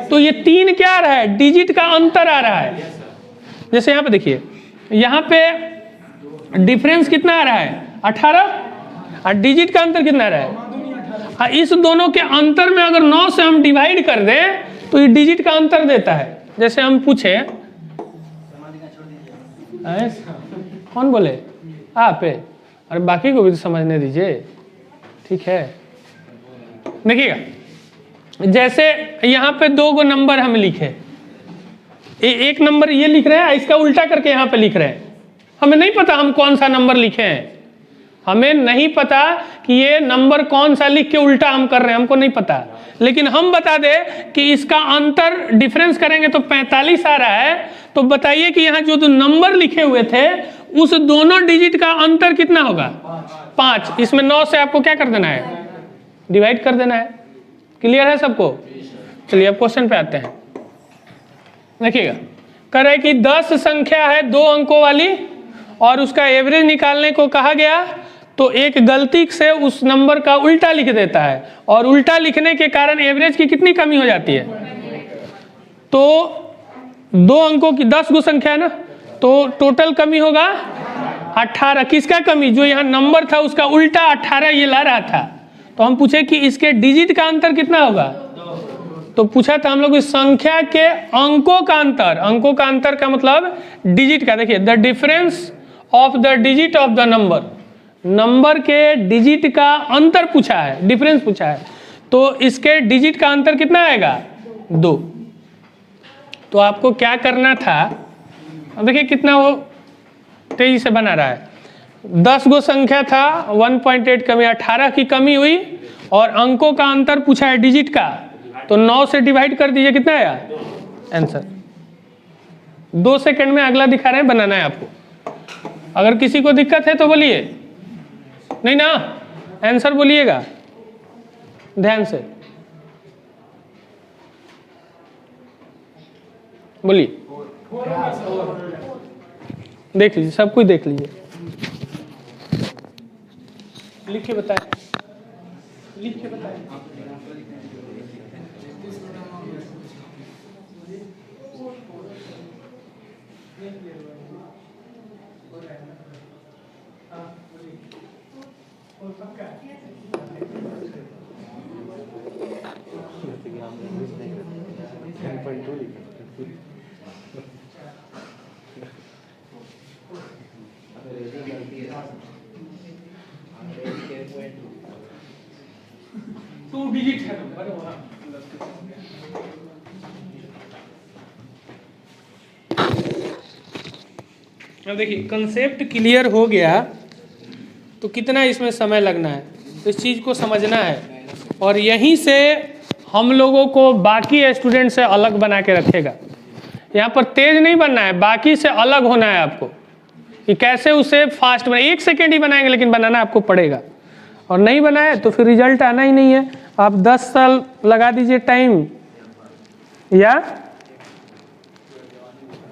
तो ये 3 क्या आ रहा है, डिजिट का अंतर आ रहा है। जैसे यहाँ पे देखिए, यहाँ पे डिफरेंस कितना आ रहा है, 18, और डिजिट का अंतर कितना आ रहा है, और इस दोनों के अंतर में अगर 9 से हम डिवाइड कर दें तो ये डिजिट का अंतर देता है। जैसे हम पूछे, कौन बोले, आप है, और बाकी को भी तो समझने दीजिए, ठीक है। देखिएगा, जैसे यहाँ पे 2 गो नंबर हम लिखे, एक नंबर ये लिख रहे हैं, इसका उल्टा करके यहाँ पे लिख रहे हैं। हमें नहीं पता हम कौन सा नंबर लिखे हैं, हमें नहीं पता कि ये नंबर कौन सा लिख के उल्टा हम कर रहे हैं, हमको नहीं पता। लेकिन हम बता दें कि इसका अंतर डिफरेंस करेंगे तो 45 आ रहा है, तो बताइए कि यहाँ जो नंबर लिखे हुए थे उस दोनों डिजिट का अंतर कितना होगा, 5। इसमें 9 से आपको क्या कर देना है, डिवाइड कर देना है। क्लियर है सबको? चलिए अब क्वेश्चन पे आते हैं। देखिएगा, कह रहे कि 10 संख्या है 2 अंकों वाली और उसका एवरेज निकालने को कहा गया, तो एक गलती से उस नंबर का उल्टा लिख देता है, और उल्टा लिखने के कारण एवरेज की कितनी कमी हो जाती है, तो 2 अंकों की 10 गो संख्या है ना, तो टोटल कमी होगा 18। किसका कमी, जो यहाँ नंबर था उसका उल्टा 18 ये ला रहा था। तो हम पूछे कि इसके डिजिट का अंतर कितना होगा, तो पूछा था हम लोग इस संख्या के अंकों का अंतर, अंकों का अंतर का मतलब डिजिट का। देखिए, the difference of the digit of the number, number के डिजिट का अंतर पूछा है, डिफरेंस पूछा है। तो इसके डिजिट का अंतर कितना आएगा 2। तो आपको क्या करना था, अब देखिए कितना वो तेजी से बना रहा है। 10 गो संख्या था, 1.8 कमी, 18 की कमी हुई और अंकों का अंतर पूछा है डिजिट का, तो 9 से डिवाइड कर दीजिए, कितना आया आंसर। 2 सेकंड में अगला दिखा रहे हैं, बनाना है आपको। अगर किसी को दिक्कत है तो बोलिए, नहीं ना, आंसर बोलिएगा ध्यान से, बोलिए, देख लीजिए, सब कुछ देख लीजिए, लिख के बताएं, लिख के बताएं। टू डिजिट है नंबर वहाँ। अब देखिए कंसेप्ट क्लियर हो गया तो कितना इसमें समय लगना है, तो इस चीज़ को समझना है और यहीं से हम लोगों को बाकी स्टूडेंट से अलग बना के रखेगा। यहाँ पर तेज नहीं बनना है, बाकी से अलग होना है आपको कि कैसे उसे फास्ट बना। 1 सेकेंड ही बनाएंगे लेकिन बनाना आपको पड़ेगा, और नहीं बनाए तो फिर रिजल्ट आना ही नहीं है। आप 10 साल लगा दीजिए टाइम या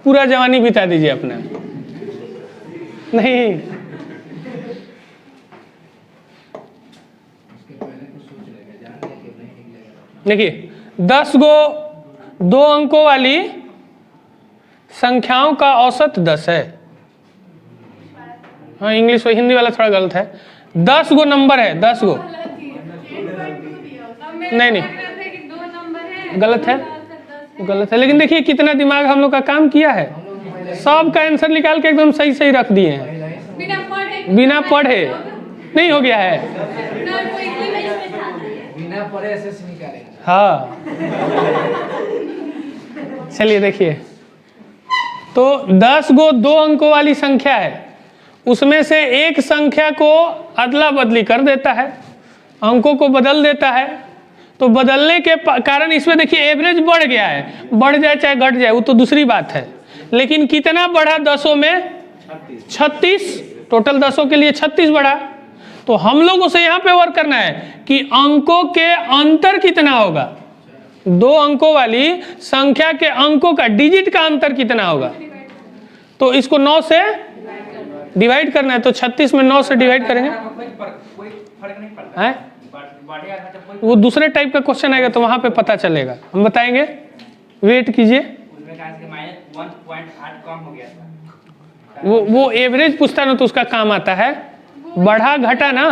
पूरा जवानी बिता दीजिए अपना, नहीं देखिए 10 गो 2 अंकों वाली संख्याओं का औसत 10 है। हाँ इंग्लिश हिंदी वाला थोड़ा गलत है, 10 गो नंबर है, 10 गो नहीं नहीं गलत है, गलत है। लेकिन देखिए कितना दिमाग हम लोग का काम किया है, सब का आंसर निकाल के एकदम सही सही रख दिए हैं बिना पढ़े। नहीं हो गया है, बिना पढ़े एसएससी निकालेंगे। हाँ चलिए देखिए, तो 10 गो 2 अंकों वाली संख्या है, उसमें से एक संख्या को अदला बदली कर देता है, अंकों को बदल देता है। तो बदलने के कारण इसमें देखिए एवरेज बढ़ गया है, बढ़ जाए चाहे घट जाए वो तो दूसरी बात है, लेकिन कितना बढ़ा 10 में 36, टोटल 10 के लिए 36 बढ़ा। तो हम लोगों से यहाँ पे वर्क करना है कि अंकों के अंतर कितना होगा, 2 अंकों वाली संख्या के अंकों का डिजिट का अंतर कितना होगा। तो इसको 9 से डिवाइड करना है, तो 36 में 9 से डिवाइड करेंगे, है वो दूसरे टाइप का क्वेश्चन आएगा तो वहां पे पता चलेगा, हम बताएंगे, वेट कीजिए। वो एवरेज पूछता ना तो उसका काम आता है, बढ़ा घटा ना,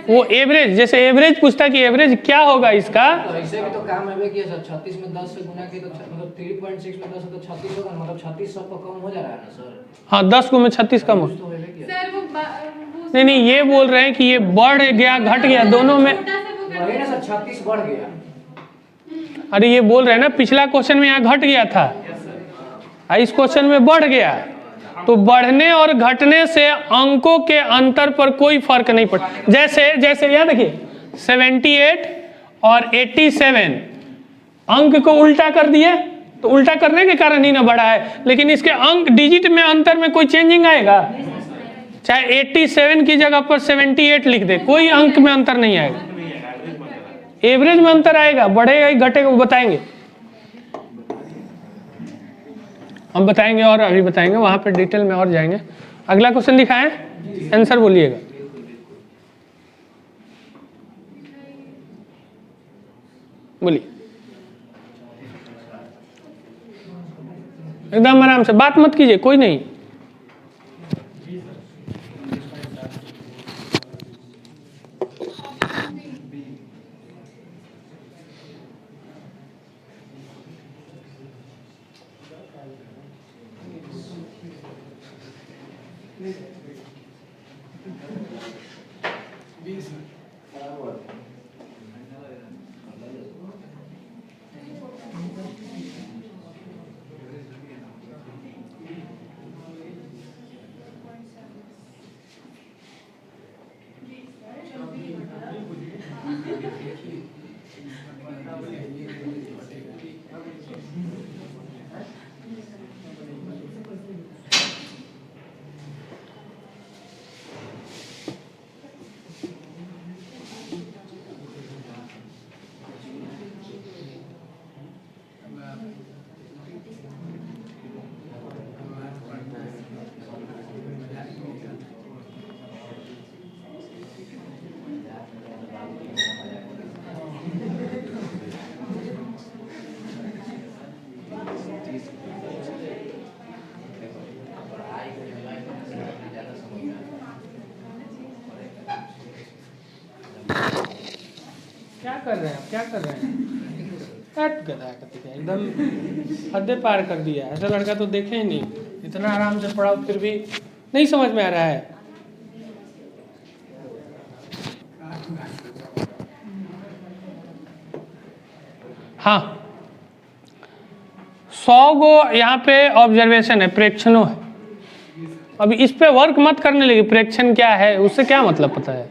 वो एवरेज, जैसे एवरेज पूछता कि एवरेज क्या होगा इसका, तो ऐसे भी तो काम है कि सर 36 में 10 से गुना किए तो मतलब 3.6 में 10 तो 36 होगा, मतलब 36 सब तो कम हो जा रहा है ना सर। हाँ 10 को में 36 कम हो, तो है क्या सर वो नहीं ये बोल रहे हैं कि ये बढ़ गया घट गया दोनों में। वही ना सर, 36 बढ़ गया। अरे ये बोल रहे हैं ना पिछला क्वेश्चन में यहाँ घट गया था, इस क्वेश्चन में बढ़ गया, तो बढ़ने और घटने से अंकों के अंतर पर कोई फर्क नहीं पड़ता। जैसे यहाँ देखिए 78 और 87 अंक को उल्टा कर दिए, तो उल्टा करने के कारण ही ना बढ़ा है, लेकिन इसके अंक डिजिट में अंतर में कोई चेंजिंग आएगा, चाहे 87 की जगह पर 78 लिख दे, कोई अंक में अंतर नहीं आएगा, एवरेज में अंतर आएगा, बढ़ेगा ही घटेगा वो बताएंगे, हम बताएंगे और अभी बताएंगे, वहां पर डिटेल में और जाएंगे। अगला क्वेश्चन दिखाएं, आंसर बोलिएगा। बोलिए एकदम आराम से, बात मत कीजिए, कोई नहीं। क्या कर रहे हैं आप, क्या कर रहे हैं? हट गधा कति का, एकदम हद पार कर दिया। ऐसा लड़का तो देखे ही नहीं, इतना आराम से पढ़ाओ फिर भी नहीं समझ में आ रहा है। हाँ, 100 गो यहाँ पे ऑब्जर्वेशन है, प्रेक्षणों है। अभी इस पे वर्क मत करने लगी, प्रेक्षण क्या है उससे क्या मतलब पता है।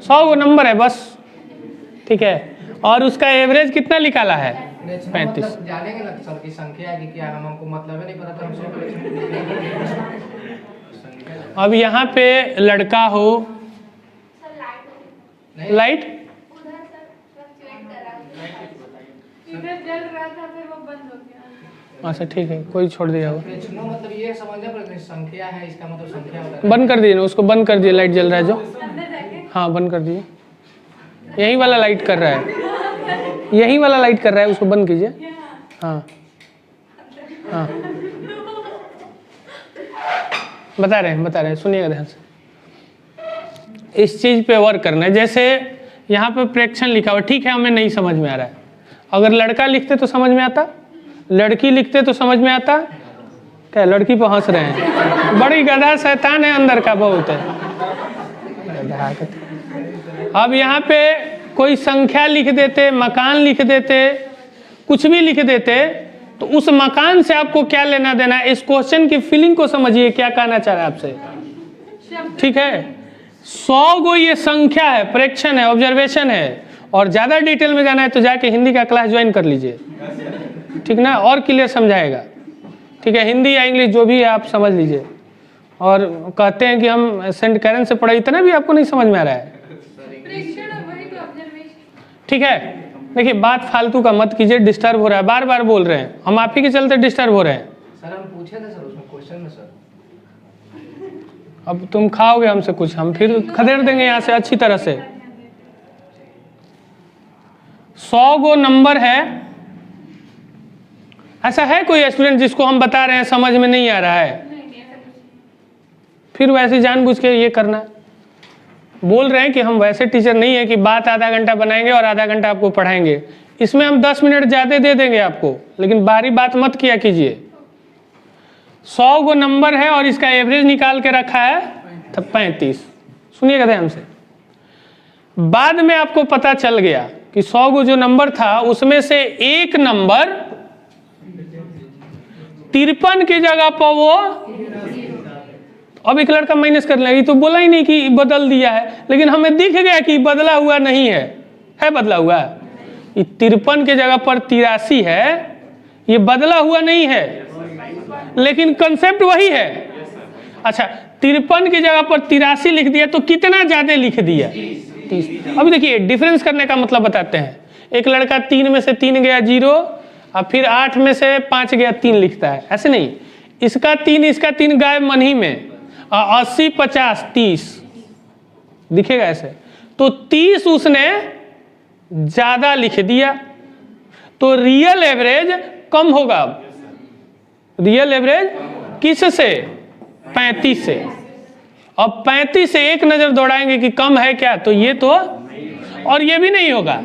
100 गो नंबर है बस, ठीक है। और उसका एवरेज कितना निकाला है? 35। मतलब जानेंगे ना सर की संख्या है कि क्या, हमको मतलब है नहीं पता था हमसे। अब यहाँ पे लड़का हो, लाइट उधर सर फ्लक्चुएट कर रहा है, इधर जल रहा था फिर वो बंद हो गया। अच्छा ठीक है, कोई छोड़ दिया हो। प्रेक्षणों मतलब ये समझना पड़ेगा, संख्या है इसका मतलब संख्या होता है। बंद कर दिए ना उसको, बंद कर दिए, लाइट जल रहा है जो। अंदर जाके हाँ बंद कर दिए, यही वाला लाइट कर रहा है, यही वाला लाइट कर रहा है, उसको बंद कीजिए। हाँ हाँ, बता रहे हैं, सुनिएगा ध्यान से। इस चीज़ पे वर्क करना है। जैसे यहाँ पे प्रेक्षण लिखा हुआ, ठीक है हमें नहीं समझ में आ रहा है। अगर लड़का लिखते तो समझ में आता, लड़की लिखते तो समझ में आता। क्या लड़की पे हंस रहे हैं? बड़ी गधा शैतान है अंदर का, बहुत है। अब यहाँ पे कोई संख्या लिख देते, मकान लिख देते, कुछ भी लिख देते, तो उस मकान से आपको क्या लेना देना है? इस क्वेश्चन की फीलिंग को समझिए, क्या कहना चाह रहा है आपसे। ठीक है, 100 गो ये संख्या है, प्रेक्षण है, ऑब्जर्वेशन है। और ज़्यादा डिटेल में जाना है तो जाके हिंदी का क्लास ज्वाइन कर लीजिए, ठीक ना, और क्लियर समझाएगा। ठीक है, हिंदी या इंग्लिश जो भी है आप समझ लीजिए। और कहते हैं कि हम सेंट कैरन से पढ़े, इतना भी आपको नहीं समझ में आ रहा है। प्रेक्षण वही तो ऑब्जर्वेशन। ठीक है, देखिए बात फालतू का मत कीजिए, डिस्टर्ब हो रहा है, बार बार बोल रहे हैं हम, आप ही के चलते डिस्टर्ब हो रहे हैं। सर हम पूछे थे सर उसमें क्वेश्चन में सर। अब तुम खाओगे हमसे कुछ, हम फिर खदेड़ देंगे यहाँ से अच्छी तरह से। 100 गो नंबर है। ऐसा है कोई स्टूडेंट जिसको हम बता रहे हैं समझ में नहीं आ रहा है? फिर वैसे जानबूझ के ये करना, बोल रहे हैं कि हम वैसे टीचर नहीं है कि बात आधा घंटा बनाएंगे और आधा घंटा आपको पढ़ाएंगे। इसमें हम 10 मिनट ज़्यादा दे देंगे आपको, लेकिन बाहरी बात मत किया कीजिए। 100 गो नंबर है और इसका एवरेज निकाल के रखा है तो 35। सुनिएगा ध्यान से। बाद में आपको पता चल गया कि 100 गो जो नंबर था उसमें से एक नंबर 53 की जगह पर वो, अब एक लड़का माइनस कर लगी तो बोला ही नहीं कि बदल दिया है, लेकिन हमें दिख गया कि बदला हुआ नहीं है बदला हुआ। ये 53 के जगह पर 83 है, ये बदला हुआ नहीं है, लेकिन कंसेप्ट वही है। अच्छा, 53 की जगह पर 83 लिख दिया तो कितना ज्यादा लिख दिया? 30। अभी देखिए डिफरेंस करने का मतलब बताते हैं। एक लड़का 3 में से 3 गया 0, और फिर 8 में से 5 गया 3 लिखता है, ऐसे नहीं। इसका 3 गायब मन ही में, 80 50 30 दिखेगा ऐसे। तो 30 उसने ज्यादा लिख दिया, तो रियल एवरेज कम होगा। अब रियल एवरेज किस से? 35 से। अब 35 से एक नजर दौड़ाएंगे कि कम है क्या, तो ये तो, और ये भी नहीं होगा,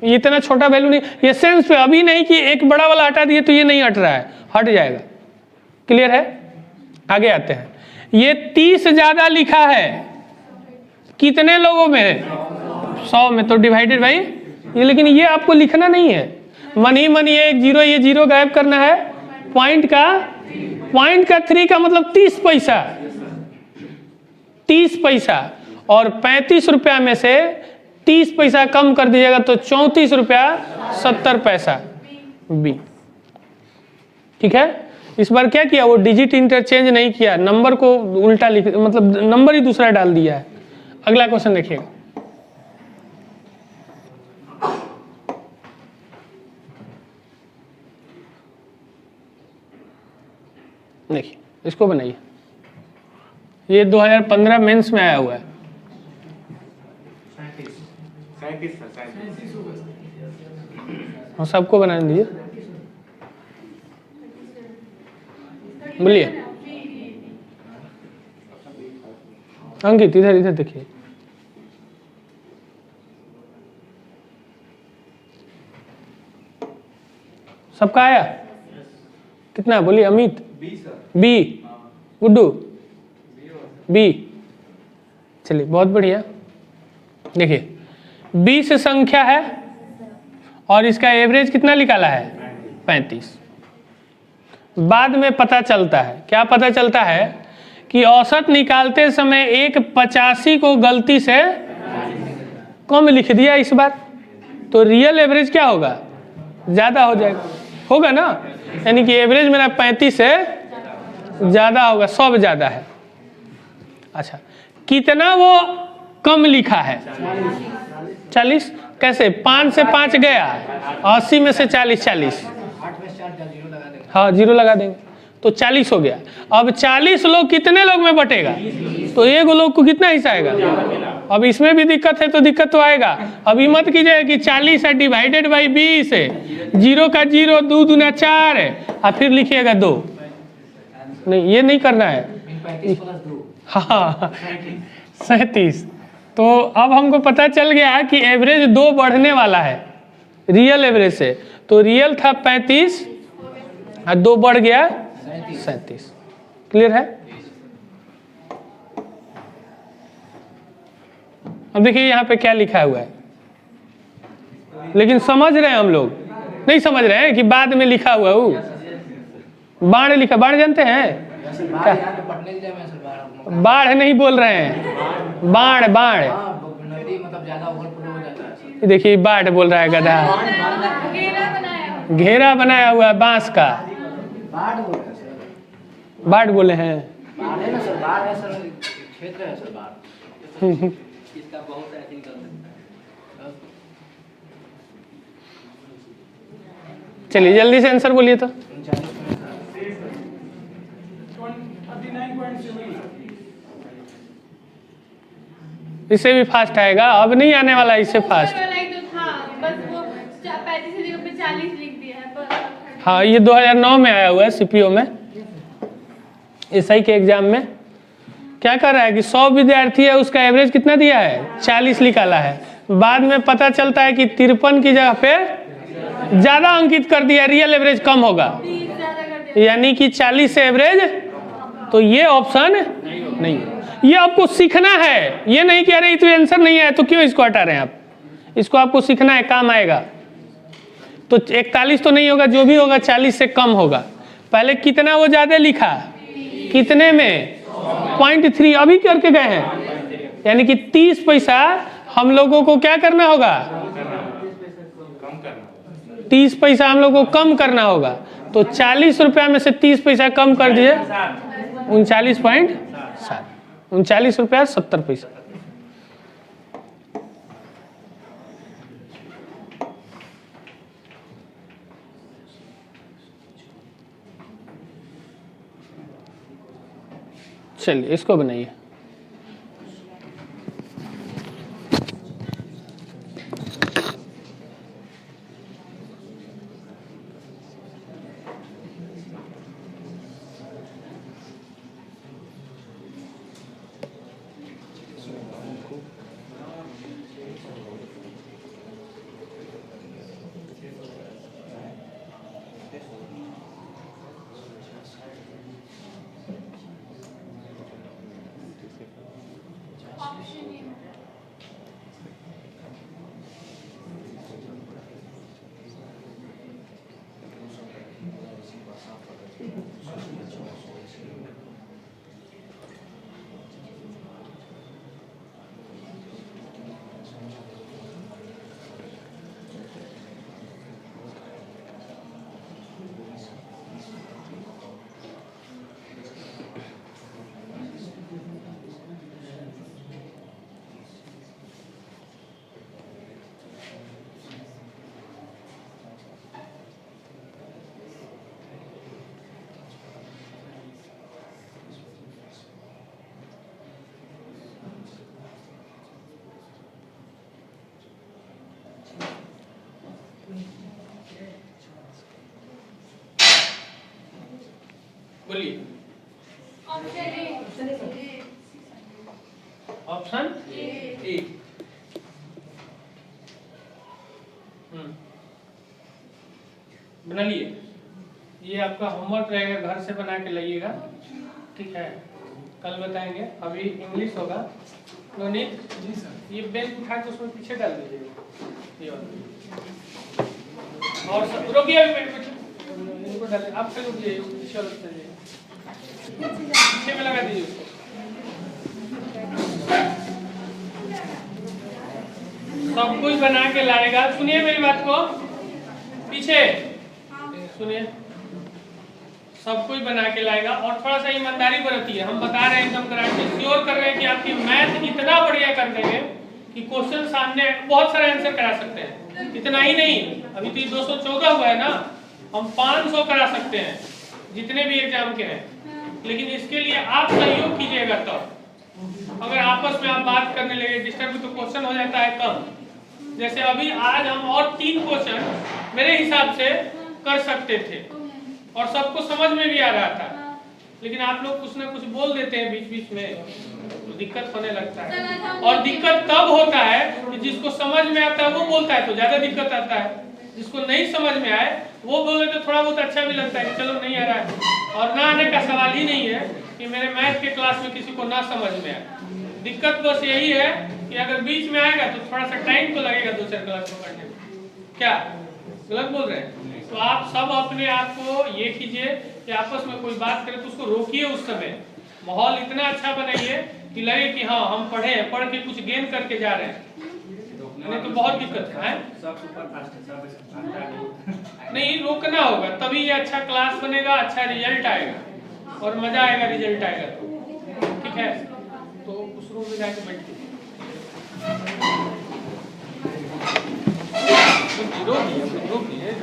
ये इतना छोटा वैल्यू नहीं, ये सेंस पे अभी नहीं कि एक बड़ा वाला हटा दिए तो ये नहीं हट रहा है, हट जाएगा। क्लियर है? आगे आते हैं। ये 30 ज्यादा लिखा है, कितने लोगों में? 100 में। तो डिवाइडेड बाई ये, लेकिन ये आपको लिखना नहीं है, मन ही मन ये 1 0, ये 0 गायब करना है। पॉइंट का 3 का मतलब 30 पैसा, 30 पैसा। और 35 रुपया में से 30 पैसा कम कर दीजिएगा तो 34 रुपया 70 पैसा बी। ठीक है, इस बार क्या किया, वो डिजिट इंटरचेंज नहीं किया, नंबर को उल्टा लिख, मतलब नंबर ही दूसरा डाल दिया है। अगला क्वेश्चन देखिएगा। देखिए इसको बनाइए, ये 2015 मेंस में आया हुआ है। हाँ सबको बनाने दीजिए, बोलिए अंकित इधर इधर देखिए। सबका आया कितना, बोलिए अमित बी, गुड्डू बी। चलिए बहुत बढ़िया। देखिए 20 संख्या है और इसका एवरेज कितना निकाला है 35। बाद में पता चलता है, क्या पता चलता है कि औसत निकालते समय एक 85 को गलती से कम लिख दिया इस बार, तो रियल एवरेज क्या होगा, ज़्यादा हो जाएगा, होगा ना। यानी कि एवरेज मेरा 35 से ज़्यादा होगा, 100 ज़्यादा है। अच्छा कितना वो कम लिखा है 40। कैसे, 5 से 5 गया, 80 में से 40 40, हाँ जीरो लगा देंगे तो 40 हो गया। अब 40 लोग कितने लोग में बटेगा, तो एक लोग को कितना हिस्सा आएगा। अब इसमें भी दिक्कत है तो दिक्कत तो आएगा। अब ये मत कीजिए कि 40 है डिवाइडेड बाई 20 है, 0 का 0, 2 दूना 4 है और फिर लिखिएगा 2, नहीं ये नहीं करना है। 35+2 हाँ 37। तो अब हमको पता चल गया कि एवरेज 2 बढ़ने वाला है रियल एवरेज से, तो रियल था 35 और 2 बढ़ गया 37। क्लियर है। अब देखिए यहाँ पे क्या लिखा हुआ है, लेकिन समझ रहे हैं हम लोग, नहीं समझ रहे हैं कि बाद में लिखा हुआ वो बाढ़ लिखा, बाढ़ जानते हैं क्या, बाढ़ नहीं बोल रहे हैं, बाढ़ बाढ़, नदी मतलब ज्यादा ओवरफ्लो हो जाता है। देखिए बाढ़ बोल रहा है गधा, घेरा बनाया हुआ है बांस का, बाढ़ बोल रहे हैं सर, बाढ़ बोले हैं। बाढ़ है ना सर, बाढ़ है सर, क्षेत्र है सर बाढ़। इसका बहुत ऐसी कर सकता है। चलिए जल्दी से आंसर बोलिए तो। 39.7। इससे भी फास्ट आएगा, अब नहीं आने वाला इससे फास्ट। वाला ही तो था, बस वो 35 की जगह पे 40 लिख दिया है पर। हाँ ये 2009 में आया हुआ है सीपीओ में, एसआई के एग्जाम में। क्या कर रहा है कि 100 विद्यार्थी है, उसका एवरेज कितना दिया है 40 निकाला है। बाद में पता चलता है कि 53 की जगह पे ज़्यादा अंकित कर दिया, रियल एवरेज कम होगा, 30 ज्यादा कर दिया। यानी कि 40 से एवरेज, तो ये ऑप्शन नहीं। ये आपको सीखना है, ये नहीं कि अरे तो आंसर नहीं आया तो क्यों इसको हटा रहे हैं आप, इसको आपको सीखना है, काम आएगा। तो 41 तो नहीं होगा, जो भी होगा 40 से कम होगा। पहले कितना वो ज़्यादा लिखा, कितने में 0.3 अभी करके गए हैं, यानी कि 30 पैसा हम लोगों को क्या करना होगा, 30 पैसा हम लोग को कम करना होगा। तो 40 रुपया में से 30 पैसा कम कर दिए 39.7, 39 रुपया 70 पैसा। चलिए इसको बनाइए। बोलिए। Option A. Option A. बना लिए। ये आपका होमवर्क रहेगा, घर से बना के लाइएगा, ठीक है। कल बताएंगे, अभी इंग्लिश होगा। नवनीत जी सर, ये बेंच उठा के उसमें पीछे डाल दीजिएगा ये वाला। और सब रोकिए, इनको डालिए, आप फिर उठिए, पीछे वाला चलिए, पीछे में लगा दीजिए उसको। सब कुछ बना के लाएगा। सुनिए मेरी बात को, पीछे सुनिए। सब कुछ बना के लाएगा और थोड़ा सा ईमानदारी बरतिए। हम बता रहे हैं एकदम गारंटी श्योर कर रहे हैं कि आपकी मैथ इतना बढ़िया कर देंगे कि क्वेश्चन सामने बहुत सारे आंसर करा सकते हैं। इतना ही नहीं, अभी तो 214 हुआ है ना, हम 500 करा सकते हैं जितने भी एग्जाम के हैं। लेकिन इसके लिए आप सहयोग कीजिएगा तब। अगर आपस में आप बात करने लगे, डिस्टर्ब तो क्वेश्चन हो जाता है कम। जैसे अभी आज हम और 3 क्वेश्चन मेरे हिसाब से कर सकते थे और सबको समझ में भी आ रहा था, लेकिन आप लोग कुछ ना कुछ बोल देते हैं बीच बीच में, तो दिक्कत होने लगता है। और दिक्कत तब होता है कि जिसको समझ में आता है वो बोलता है तो ज्यादा दिक्कत आता है, जिसको नहीं समझ में आए वो बोले तो थोड़ा बहुत अच्छा भी लगता है कि चलो नहीं आ रहा है। और ना आने का सवाल ही नहीं है कि मेरे मैथ के क्लास में किसी को ना समझ में आए। दिक्कत बस यही है कि अगर बीच में आएगा तो थोड़ा सा टाइम तो लगेगा 2-4 क्लास को पढ़ने में। क्या गलत बोल रहे हैं? तो आप सब अपने आप को ये कीजिए कि आपस में कोई बात करे तो उसको रोकिए। उस समय माहौल इतना अच्छा बनाइए कि लगे कि हाँ हम पढ़े, पढ़ के कुछ गेन करके जा रहे हैं, नहीं तो बहुत दिक्कत है। नहीं, रोकना होगा तभी ये अच्छा क्लास बनेगा, अच्छा रिजल्ट आएगा और मजा आएगा रिजल्ट आएगा तो, ठीक है। तो उस रूम में जाके बैठिए। रोकिए, रोकिए।